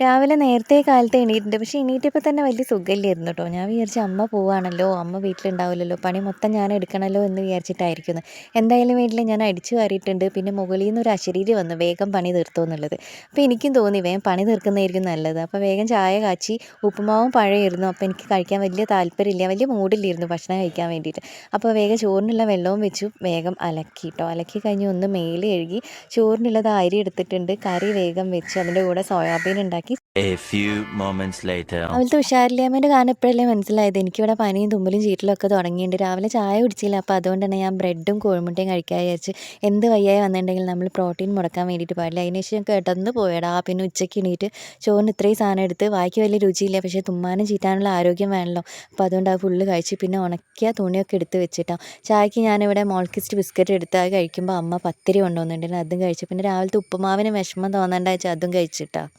രാവിലെ നേരത്തെ കാലത്ത് എണീറ്റിട്ടുണ്ട്. പക്ഷേ എണീറ്റപ്പോൾ തന്നെ വലിയ സുഖമില്ലായിരുന്നു കേട്ടോ. ഞാൻ വിചാരിച്ചു അമ്മ പോവാണല്ലോ, അമ്മ വീട്ടിലുണ്ടാവില്ലല്ലോ, പണി മൊത്തം ഞാൻ എടുക്കണമല്ലോ എന്ന് വിചാരിച്ചിട്ടായിരിക്കുന്നു. എന്തായാലും വീട്ടിൽ ഞാൻ അടിച്ചു വാരിയിട്ടുണ്ട്. പിന്നെ മുകളിൽ നിന്ന് ഒരു അശരീരി വന്നു, വേഗം പണി തീർത്തോ എന്നുള്ളത്. അപ്പോൾ എനിക്കും തോന്നി വേഗം പണി തീർക്കുന്നതായിരിക്കും നല്ലത്. അപ്പോൾ വേഗം ചായ കാച്ചി, ഉപ്പുമാവും പഴമായിരുന്നു. അപ്പോൾ എനിക്ക് കഴിക്കാൻ വലിയ താല്പര്യമില്ല, വലിയ മൂഡില്ലായിരുന്നു ഭക്ഷണം കഴിക്കാൻ വേണ്ടിയിട്ട്. അപ്പോൾ വേഗം ചോറിനുള്ള വെള്ളവും വെച്ചു, വേഗം അലക്കി കേട്ടോ. അലക്കി കഴിഞ്ഞ് ഒന്ന് മേല് കഴുകി, ചോറിനുള്ളത് അരി എടുത്തിട്ടുണ്ട്, കറി വേഗം വെച്ച് അതിൻ്റെ കൂടെ സോയാബീൻ ഉണ്ടാക്കി. A few moments later. രാവിലത്തെ ഉഷാറില്ലായ്മേൻ്റെ കാരണം ഇപ്പോഴല്ലേ മനസ്സിലായത്. എനിക്കിവിടെ പനിയും തുമ്മലും ചീറ്റലൊക്കെ തുടങ്ങിയിട്ടുണ്ട്. രാവിലെ ചായ കുടിച്ചില്ല. അപ്പോൾ അതുകൊണ്ട് തന്നെ ഞാൻ ബ്രെഡും കോഴിമുട്ടയും കഴിക്കാൻ വിചാരിച്ച്. എന്ത് വയ്യായി വന്നിട്ടുണ്ടെങ്കിൽ നമ്മൾ പ്രോട്ടീൻ മുടക്കാൻ വേണ്ടിയിട്ട് പാടില്ല. അതിന് ശേഷം കിടന്ന് പോയടാ. പിന്നെ ഉച്ചയ്ക്ക് എണീറ്റ് ചോറിന് ഇത്രയും സാധനം എടുത്ത്, വായിക്ക് വലിയ രുചിയില്ല, പക്ഷേ തുമ്മാനും ചീറ്റാനുള്ള ആരോഗ്യം വേണമല്ലോ. അപ്പോൾ അതുകൊണ്ട് അത് ഫുള്ള് കഴിച്ച്, പിന്നെ ഉണക്കിയ തുണിയൊക്കെ എടുത്ത് വെച്ചിട്ടാണ്. ചായക്ക് ഞാനിവിടെ മോൾക്കിസ്റ്റ് ബിസ്ക്കറ്റ് എടുത്ത് അത് കഴിക്കുമ്പോൾ അമ്മ പത്തിരി കൊണ്ടുവന്നിട്ടുണ്ടായിരുന്നു, അതും കഴിച്ചു. പിന്നെ രാവിലത്തെ ഉപ്പുമാവിന് വിഷമം തോന്നേണ്ട വെച്ചാൽ അതും കഴിച്ചിട്ടാണ്.